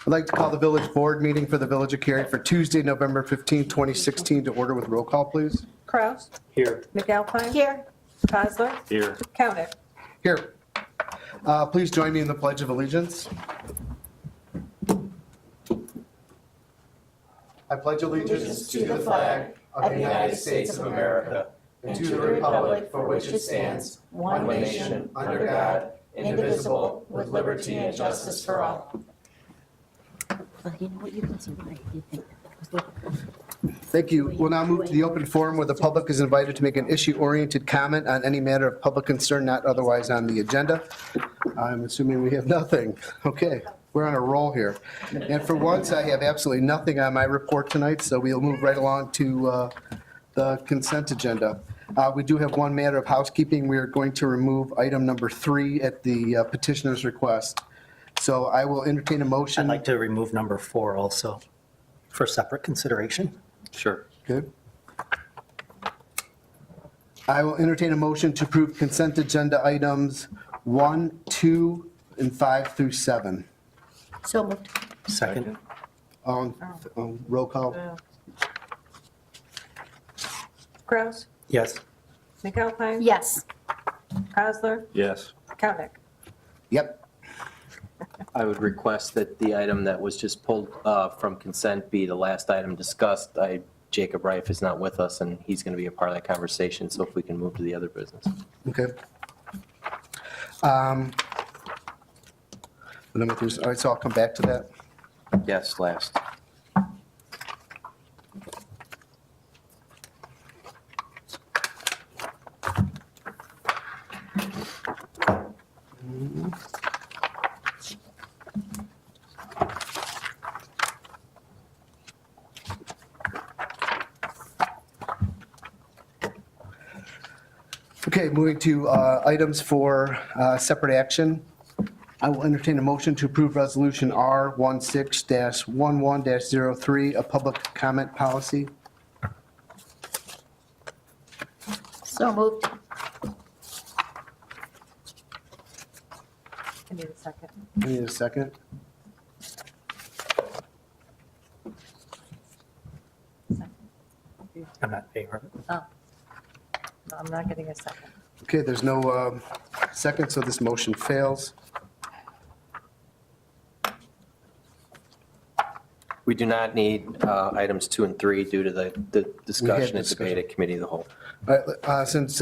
I'd like to call the village board meeting for the Village of Cary for Tuesday, November 15, 2016 to order with roll call, please. Kraus. Here. McAlpine. Here. Cosler. Here. Count. Here. Please join me in the Pledge of Allegiance. I pledge allegiance to the flag of the United States of America and to the republic for which it stands, one nation, under God, indivisible, with liberty and justice for all. Well, you know what, you can see what you think. Thank you. We'll now move to the open forum where the public is invited to make an issue-oriented comment on any matter of public concern not otherwise on the agenda. I'm assuming we have nothing. Okay, we're on a roll here. And for once, I have absolutely nothing on my report tonight, so we'll move right along to the consent agenda. We do have one matter of housekeeping. We are going to remove item number 3 at the petitioner's request. So I will entertain a motion. I'd like to remove number 4 also for separate consideration. Sure. Good. I will entertain a motion to approve consent agenda items 1, 2, and 5 through 7. So moved. Second. Roll call. Kraus. Yes. McAlpine. Yes. Cosler. Yes. Count. Yep. I would request that the item that was just pulled from consent be the last item discussed. Jacob Reif is not with us, and he's going to be a part of that conversation, so if we can move to the other business. Okay. All right, so I'll come back to that. Yes, last. Okay, moving to items for separate action. I will entertain a motion to approve Resolution R16-11-03, a public comment policy. So moved. I need a second. I need a second. I'm not in favor of it. Oh. No, I'm not getting a second. Okay, there's no second, so this motion fails. We do not need items 2 and 3 due to the discussion and discussion. debate at committee of the whole. All right, since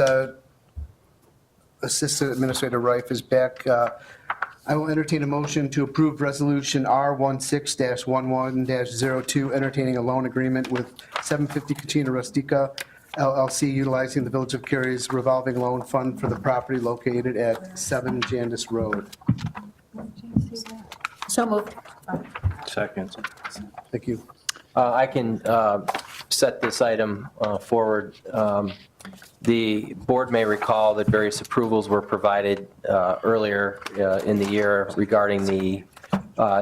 Assistant Administrator Reif is back, I will entertain a motion to approve Resolution R16-11-02, entertaining a loan agreement with 750 Cucina Rustica LLC, utilizing the Village of Cary's revolving loan fund for the property located at 7 Jandis Road. So moved. Second. Thank you. I can set this item forward. The board may recall that various approvals were provided earlier in the year regarding the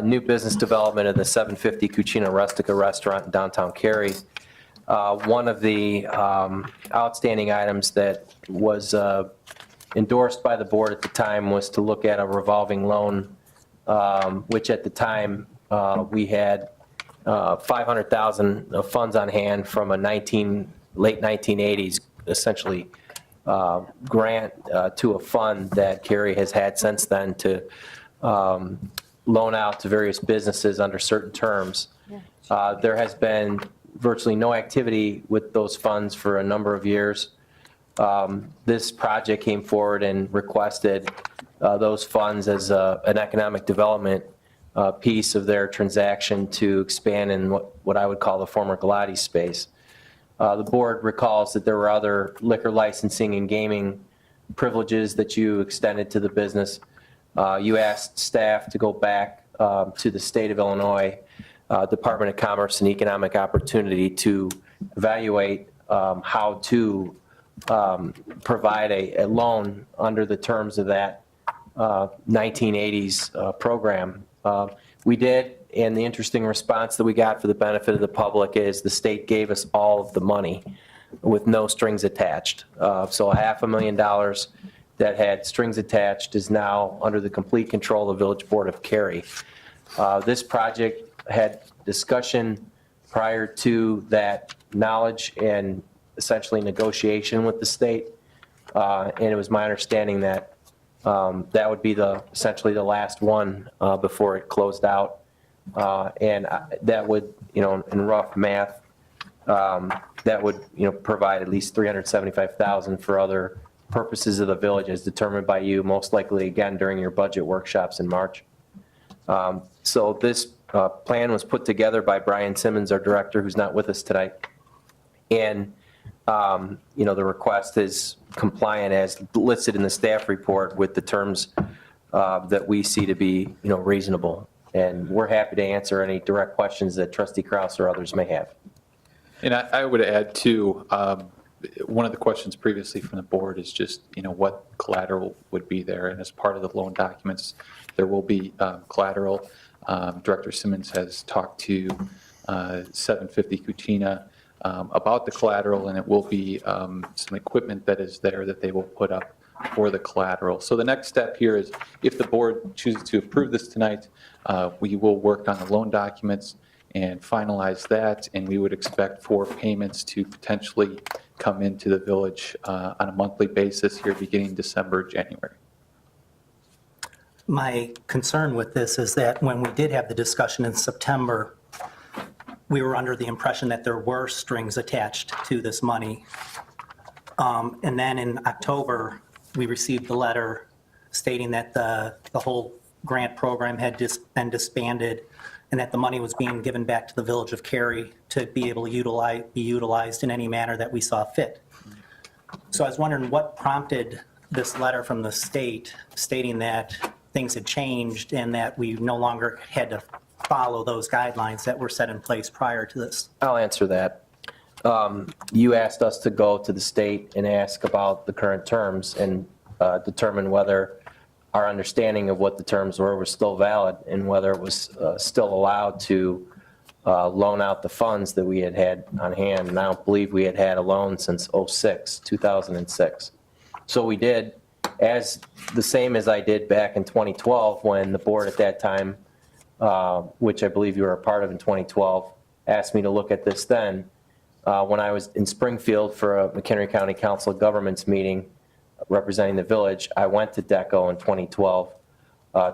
new business development of the 750 Cucina Rustica restaurant in downtown Cary. One of the outstanding items that was endorsed by the board at the time was to look at a revolving loan, which at the time we had $500,000 of funds on hand from a late 1980s, essentially, grant to a fund that Cary has had since then to loan out to various businesses under certain terms. There has been virtually no activity with those funds for a number of years. This project came forward and requested those funds as an economic development piece of their transaction to expand in what I would call the former Galati space. The board recalls that there were other liquor licensing and gaming privileges that you extended to the business. You asked staff to go back to the state of Illinois Department of Commerce and Economic Opportunity to evaluate how to provide a loan under the terms of that 1980s program. We did, and the interesting response that we got for the benefit of the public is the state gave us all of the money with no strings attached. So $500,000 that had strings attached is now under the complete control of the Village Board of Cary. This project had discussion prior to that knowledge and essentially negotiation with the state. And it was my understanding that that would be essentially the last one before it closed out. And that would, in rough math, that would, provide at least $375,000 for other purposes of the village as determined by you, most likely again during your budget workshops in March. So this plan was put together by Brian Simmons, our director, who's not with us tonight. And, the request is compliant as listed in the staff report with the terms that we see to be, reasonable. And we're happy to answer any direct questions that Trustee Kraus or others may have. And I would add too, one of the questions previously from the board is just, what collateral would be there? And as part of the loan documents, there will be collateral. Director Simmons has talked to 750 Cucina about the collateral, and it will be some equipment that is there that they will put up for the collateral. So the next step here is if the board chooses to approve this tonight, we will work on the loan documents and finalize that, and we would expect for payments to potentially come into the village on a monthly basis here beginning December, January. My concern with this is that when we did have the discussion in September, we were under the impression that there were strings attached to this money. And then in October, we received the letter stating that the whole grant program had been disbanded and that the money was being given back to the Village of Cary to be able to be utilized in any manner that we saw fit. So I was wondering what prompted this letter from the state stating that things had changed and that we no longer had to follow those guidelines that were set in place prior to this. I'll answer that. You asked us to go to the state and ask about the current terms and determine whether our understanding of what the terms were was still valid and whether it was still allowed to loan out the funds that we had on hand. And I don't believe we had a loan since 2006. So we did as the same as I did back in 2012 when the board at that time, which I believe you were a part of in 2012, asked me to look at this then. When I was in Springfield for a McHenry County Council of Governments meeting representing the village, I went to DECO in 2012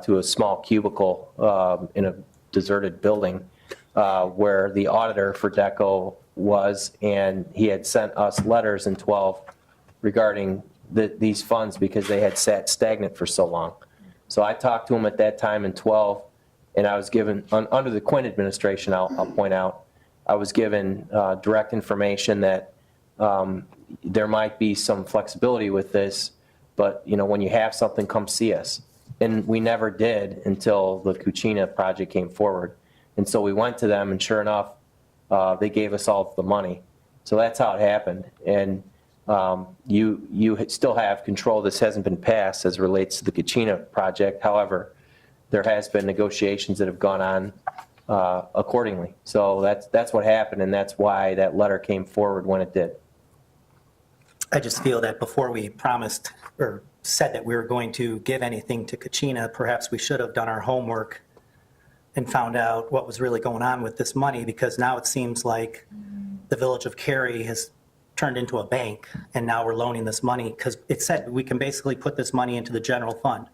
to a small cubicle in a deserted building where the auditor for DECO was, and he had sent us letters in 12 regarding these funds because they had sat stagnant for so long. So I talked to him at that time in 12, and I was given, under the Quinn administration, I'll point out, I was given direct information that there might be some flexibility with this, but when you have something, come see us. And we never did until the Cucina project came forward. And so we went to them, and sure enough, they gave us all the money. So that's how it happened. And you still have control. This hasn't been passed as relates to the Cucina project. However, there has been negotiations that have gone on accordingly. So that's what happened, and that's why that letter came forward when it did. I just feel that before we promised or said that we were going to give anything to Cucina, perhaps we should have done our homework and found out what was really going on with this money, because now it seems like the Village of Cary has turned into a bank, and now we're loaning this money because it said we can basically put this money into the general fund.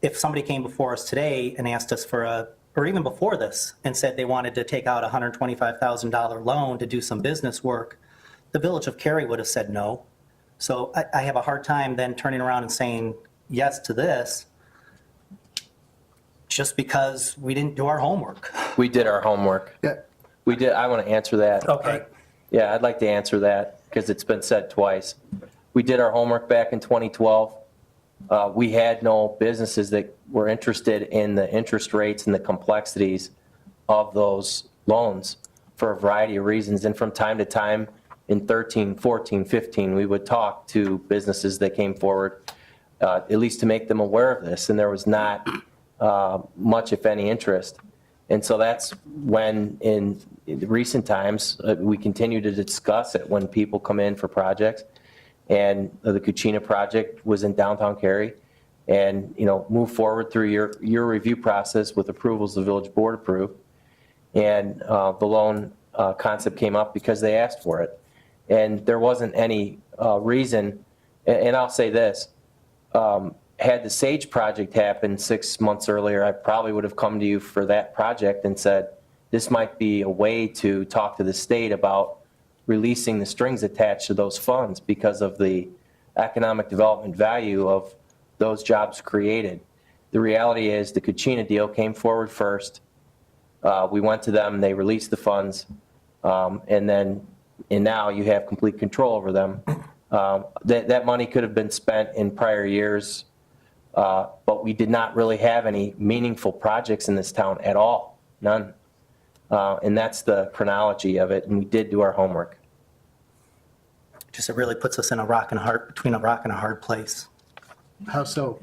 If somebody came before us today and asked us for or even before this, and said they wanted to take out a $125,000 loan to do some business work, the Village of Cary would have said no. So I have a hard time then turning around and saying yes to this just because we didn't do our homework. We did our homework. Yeah. We did. I want to answer that. Okay. Yeah, I'd like to answer that because it's been said twice. We did our homework back in 2012. We had no businesses that were interested in the interest rates and the complexities of those loans for a variety of reasons. And from time to time in 13, 14, 15, we would talk to businesses that came forward, at least to make them aware of this. And there was not much, if any, interest. And so that's when, in recent times, we continue to discuss it when people come in for projects. And the Cucina project was in downtown Cary. and, move forward through your review process with approvals the village board approved. And the loan concept came up because they asked for it. And there wasn't any reason, and I'll say this, had the Sage project happened 6 months earlier, I probably would have come to you for that project and said, this might be a way to talk to the state about releasing the strings attached to those funds because of the economic development value of those jobs created. The reality is the Kachina deal came forward first. We went to them, they released the funds, and now you have complete control over them. That money could have been spent in prior years, but we did not really have any meaningful projects in this town at all, none. And that's the chronology of it, and we did do our homework. Just it really puts us in between a rock and a hard place. How so?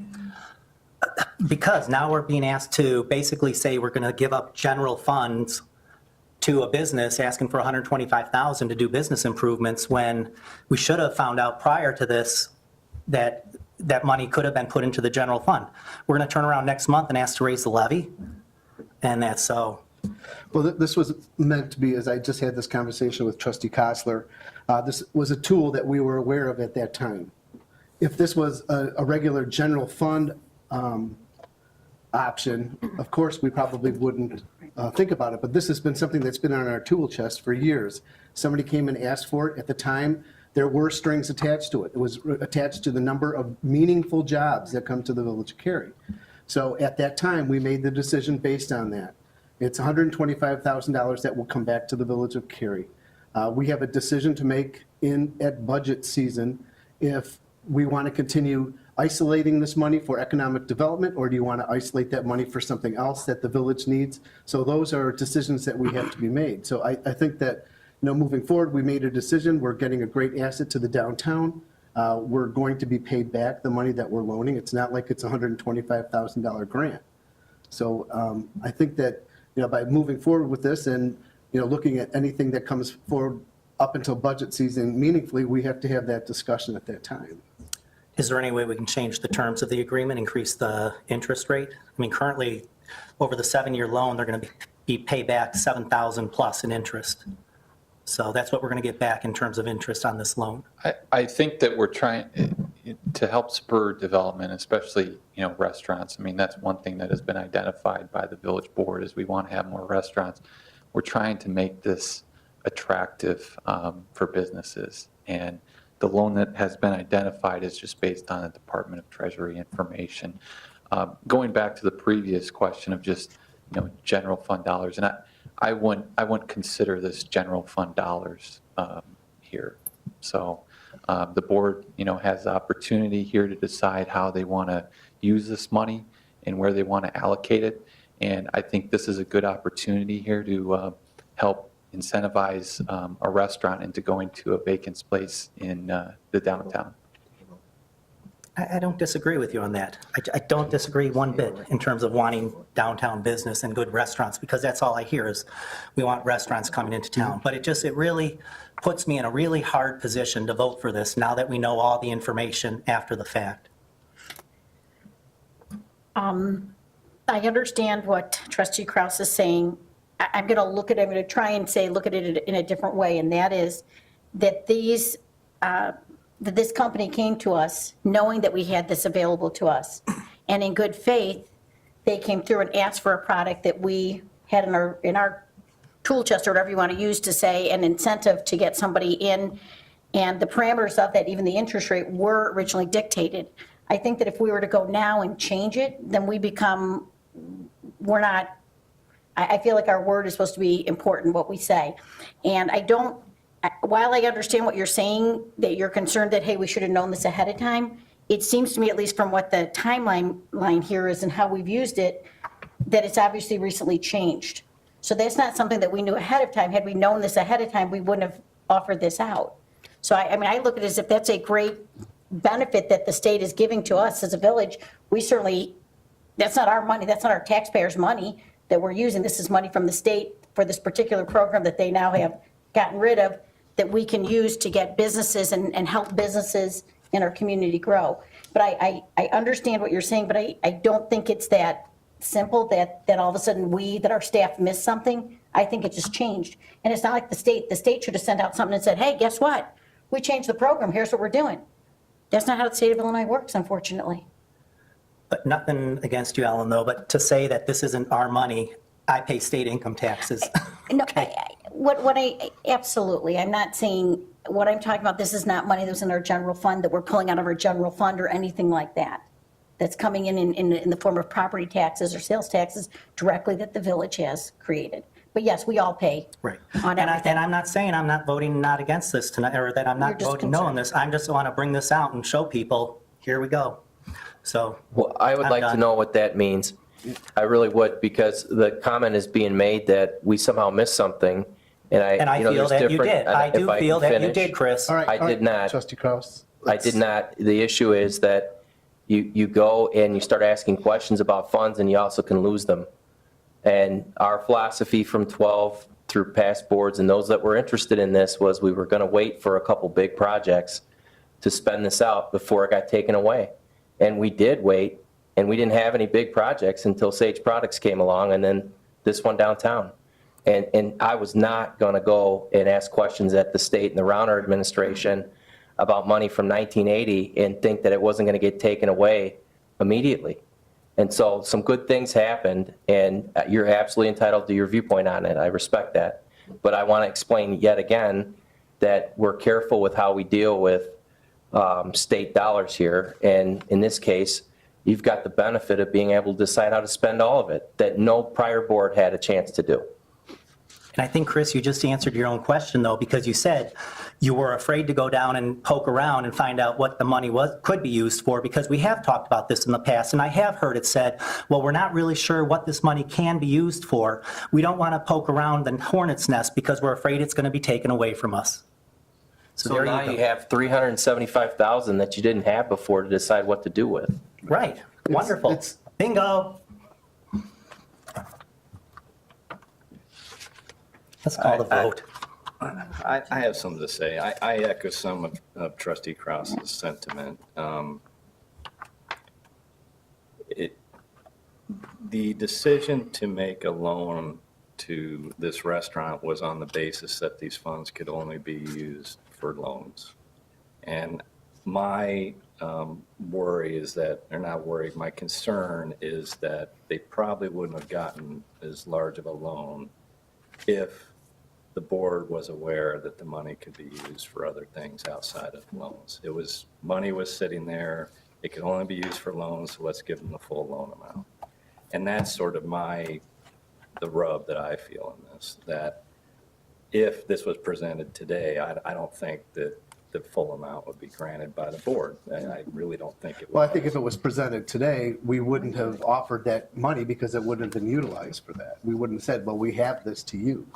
Because now we're being asked to basically say we're going to give up general funds to a business asking for $125,000 to do business improvements when we should have found out prior to this that that money could have been put into the general fund. We're going to turn around next month and ask to raise the levy, and that's so. Well, this was meant to be, as I just had this conversation with Trustee Kostler, this was a tool that we were aware of at that time. If this was a regular general fund option, of course, we probably wouldn't think about it, but this has been something that's been on our tool chest for years. Somebody came and asked for it. At the time, there were strings attached to it. It was attached to the number of meaningful jobs that come to the village of Cary. So at that time, we made the decision based on that. It's $125,000 that will come back to the village of Cary. We have a decision to make at budget season if we want to continue isolating this money for economic development, or do you want to isolate that money for something else that the village needs? So those are decisions that we have to be made. So I think that, moving forward, we made a decision. We're getting a great asset to the downtown. We're going to be paid back the money that we're loaning. It's not like it's a $125,000 grant. So I think that, by moving forward with this and, looking at anything that comes forward up until budget season meaningfully, we have to have that discussion at that time. Is there any way we can change the terms of the agreement, increase the interest rate? I mean, currently, over the 7-year loan, they're going to be paid back $7,000 plus in interest. So that's what we're going to get back in terms of interest on this loan. I think that we're trying to help spur development, especially, restaurants. I mean, that's one thing that has been identified by the village board is we want to have more restaurants. We're trying to make this attractive for businesses. And the loan that has been identified is just based on the Department of Treasury information. Going back to the previous question of just, general fund dollars, and I wouldn't consider this general fund dollars here. So the board, has the opportunity here to decide how they want to use this money and where they want to allocate it. And I think this is a good opportunity here to help incentivize a restaurant into going to a vacant space in the downtown. I don't disagree with you on that. I don't disagree one bit in terms of wanting downtown business and good restaurants, because that's all I hear is we want restaurants coming into town. But it really puts me in a really hard position to vote for this now that we know all the information after the fact. I understand what Trustee Kraus is saying. I'm going to try and look at it in a different way, and that is that that this company came to us knowing that we had this available to us. And in good faith, they came through and asked for a product that we had in our tool chest, or whatever you want to use to say, an incentive to get somebody in. And the parameters of that, even the interest rate, were originally dictated. I think that if we were to go now and change it, then I feel like our word is supposed to be important, what we say. And while I understand what you're saying, that you're concerned that, hey, we should have known this ahead of time, it seems to me, at least from what the timeline here is and how we've used it, that it's obviously recently changed. So that's not something that we knew ahead of time. Had we known this ahead of time, we wouldn't have offered this out. So I look at it as if that's a great benefit that the state is giving to us as a village. That's not our money, that's not our taxpayers' money that we're using. This is money from the state for this particular program that they now have gotten rid of, that we can use to get businesses and help businesses in our community grow. But I understand what you're saying, but I don't think it's that simple that all of a sudden that our staff missed something. I think it just changed. And it's not like the state should have sent out something and said, hey, guess what? We changed the program, here's what we're doing. That's not how the state of Illinois works, unfortunately. But nothing against you, Ellen, though, but to say that this isn't our money, I pay state income taxes. No, absolutely, I'm not saying, what I'm talking about, this is not money that was in our general fund, that we're pulling out of our general fund or anything like that. That's coming in the form of property taxes or sales taxes directly that the village has created. But yes, we all pay. Right. On And everything. I'm not saying I'm not voting not against this tonight, or that I'm You're not just voting no on concerned. this. I'm just want to bring this out and show people, here we go. So. Well, I would I'm like to done. know what that means. I really would, because the comment is being made that we somehow missed something, and And I you know, feel there's that you different- did. I do if I feel can that you finish. did, Chris. All right. I all did right, not. Trustee Kraus? I did not. The issue is that you go and you start asking questions about funds, and you also can lose them. And our philosophy from 12 through past boards and those that were interested in this was we were going to wait for a couple big projects to spend this out before it got taken away. And we did wait, and we didn't have any big projects until Sage Products came along, and then this one downtown. And I was not going to go and ask questions at the state and the Rauner administration about money from 1980 and think that it wasn't going to get taken away immediately. And so some good things happened, and you're absolutely entitled to your viewpoint on it. I respect that. But I want to explain yet again that we're careful with how we deal with state dollars here. And in this case, you've got the benefit of being able to decide how to spend all of it that no prior board had a chance to do. And I think, Chris, you just answered your own question, though, because you said you were afraid to go down and poke around and find out what the money could be used for, because we have talked about this in the past, and I have heard it said, well, we're not really sure what this money can be used for. We don't want to poke around the hornet's nest because we're afraid it's going to be taken away from us. So So there now you you go. have $375,000 that you didn't have before to decide what to do with. Right, wonderful. it's- Bingo. Let's call the vote. I have something to say. I echo some of Trustee Kraus's sentiment. The decision to make a loan to this restaurant was on the basis that these funds could only be used for loans. And my worry is that, or not worry, my concern is that they probably wouldn't have gotten as large of a loan if the board was aware that the money could be used for other things outside of loans. Money was sitting there, it could only be used for loans, so let's give them the full loan amount. And that's sort of the rub that I feel in this, that if this was presented today, I don't think that the full amount would be granted by the board. I really don't think it would. Well, I think if it was presented today, we wouldn't have offered that money because it wouldn't have been utilized for that. We wouldn't have said, well, we have this to use.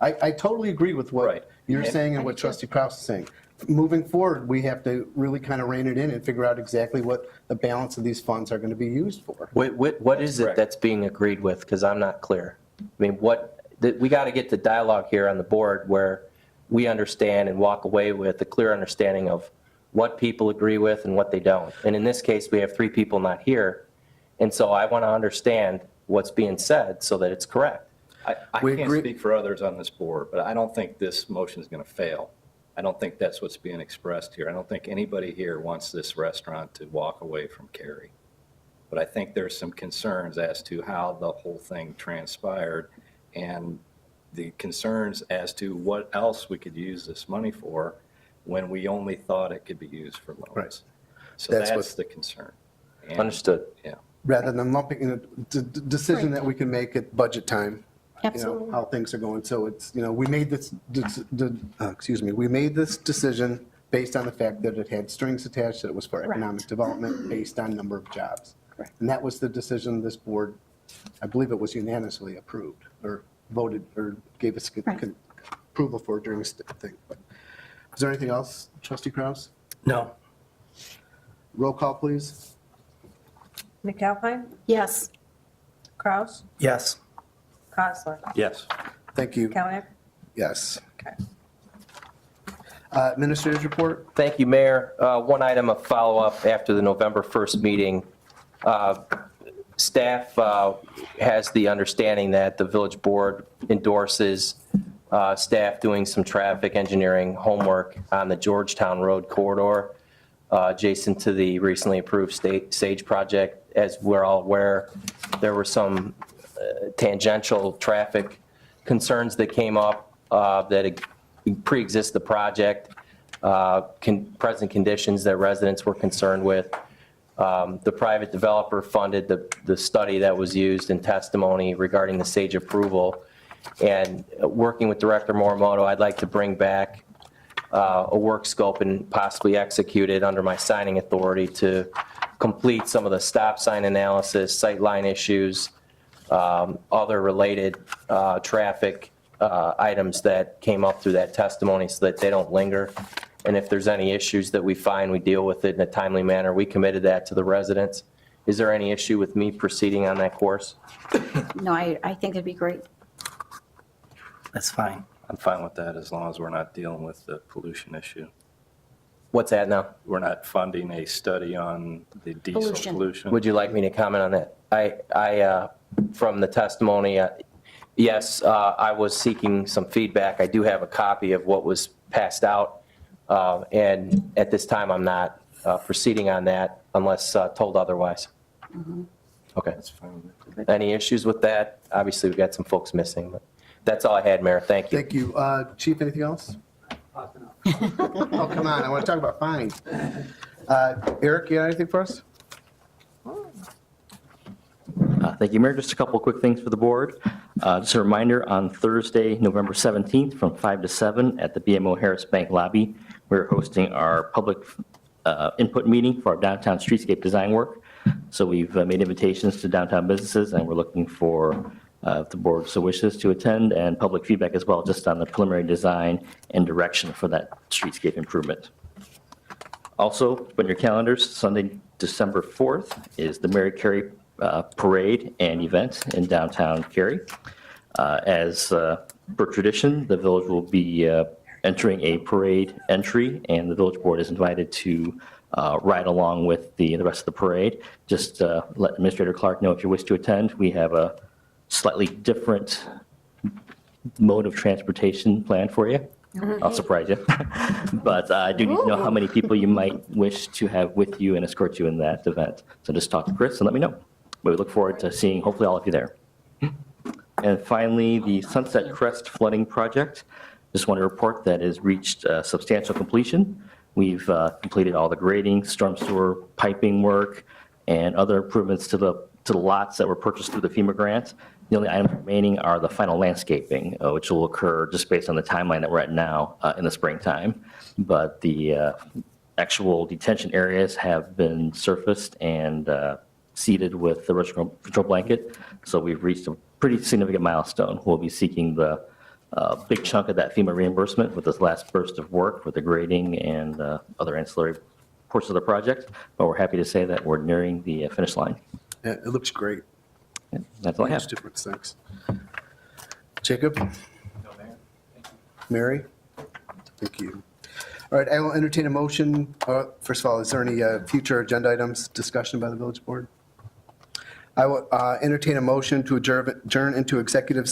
I totally agree with what Right. you're saying and what Trustee Kraus is saying. Moving forward, we have to really kind of rein it in and figure out exactly what the balance of these funds are going to be used for. What is it correct. that's being agreed with? Because I'm not clear. I mean, we got to get the dialogue here on the board where we understand and walk away with a clear understanding of what people agree with and what they don't. And in this case, we have 3 people not here. And so I want to understand what's being said so that it's correct. I We can't agree- speak for others on this board, but I don't think this motion is going to fail. I don't think that's what's being expressed here. I don't think anybody here wants this restaurant to walk away from Cary. But I think there's some concerns as to how the whole thing transpired and the concerns as to what else we could use this money for when we only thought it could be used for loans. Right. So That's that's what- the concern. And- Understood. Yeah. Rather than lumping in a decision that we can make at budget time. Absolutely. How things are going. So it's, we made this, we made this decision based on the fact that it had strings attached, that it was for economic development based on number of jobs. Correct. And that was the decision this board, I believe it was unanimously approved or voted or gave us Right. approval for during this thing. But is there anything else, Trustee Kraus? No. Roll call, please. McAlpine, Yes, Kraus, Yes. Cosler, Yes. Thank you. Kelly. Yes. Okay. Administrator's report? Thank you, Mayor. One item of follow-up after the November 1st meeting. Staff has the understanding that the village board endorses staff doing some traffic engineering homework on the Georgetown Road corridor adjacent to the recently approved SAGE project. As we're all aware, there were some tangential traffic concerns that came up that pre-exist the project, present conditions that residents were concerned with. The private developer funded the study that was used in testimony regarding the SAGE approval. And working with Director Morimoto, I'd like to bring back a work scope and possibly execute it under my signing authority to complete some of the stop sign analysis, sight line issues, other related traffic items that came up through that testimony so that they don't linger. And if there's any issues that we find, we deal with it in a timely manner. We committed that to the residents. Is there any issue with me proceeding on that course? No, I think it'd be great. That's fine. I'm fine with that as long as we're not dealing with the pollution issue. What's that now? We're not funding a study on the diesel Pollution. pollution. Would you like me to comment on that? From the testimony, yes, I was seeking some feedback. I do have a copy of what was passed out. And at this time, I'm not proceeding on that unless told otherwise. Okay. That's fine with me. Any issues with that? Obviously, we've got some folks missing, but that's all I had, Mayor. Thank you. Thank you. Chief, anything else? Oh, come on, I want to talk about fines. Eric, you got anything for us? Thank you, Mayor. Just a couple of quick things for the board. Just a reminder, on Thursday, November 17th, from 5 to 7 at the BMO Harris Bank lobby, we're hosting our public input meeting for our downtown streetscape design work. So we've made invitations to downtown businesses, and we're looking for, if the board so wishes, to attend, and public feedback as well, just on the preliminary design and direction for that streetscape improvement. Also, put in your calendars, Sunday, December 4th is the Mary Carey Parade and event in downtown Cary. As per tradition, the village will be entering a parade entry, and the village board is invited to ride along with the rest of the parade. Just let Administrator Clark know if you wish to attend. We have a slightly different mode of transportation planned for you. I'll surprise you. But I do need to know how many people you might wish to have with you and escort you in that event. So just talk to Chris and let me know. But we look forward to seeing hopefully all of you there. And finally, the Sunset Crest flooding project. Just want to report that has reached substantial completion. We've completed all the grading, storm sewer piping work, and other improvements to the lots that were purchased through the FEMA grant. The only items remaining are the final landscaping, which will occur just based on the timeline that we're at now in the springtime. But the actual detention areas have been surfaced and seeded with the erosion control blanket. So we've reached a pretty significant milestone. We'll be seeking the big chunk of that FEMA reimbursement with this last burst of work with the grading and other ancillary portions of the project. But we're happy to say that we're nearing the finish line. Yeah, it looks great. And that's all I have. Huge difference, thanks. Jacob? Mary? Thank you. All right, I will entertain a motion. First of all, is there any future agenda items discussion by the village board? I will entertain a motion to adjourn into executive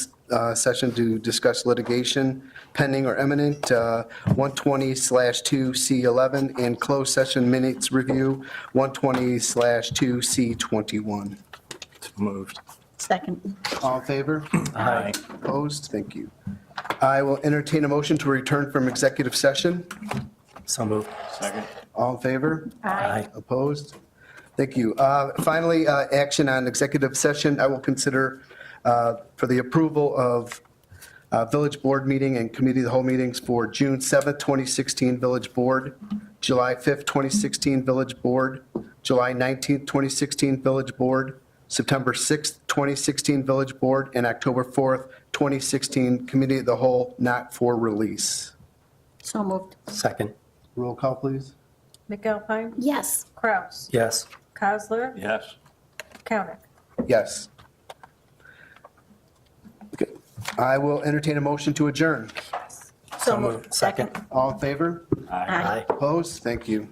session to discuss litigation pending or imminent, 120/2C11, and closed session minutes review, 120/2C21. Moved. Second. All in favor? Aye. Opposed? Thank you. I will entertain a motion to return from executive session. So moved. Second. All in favor? Aye. Opposed? Thank you. Finally, action on executive session. I will consider for the approval of village board meeting and committee of the whole meetings for June 7th, 2016 village board, July 5th, 2016 village board, July 19th, 2016 village board, September 6th, 2016 village board, and October 4th, 2016 committee of the whole, not for release. So moved. Second. Roll call, please. McAlpine, Yes. Kraus, Yes. Kozler, Yes. Count. Yes. Okay. I will entertain a motion to adjourn. So moved. Second. All in favor? Aye. Opposed? Thank you.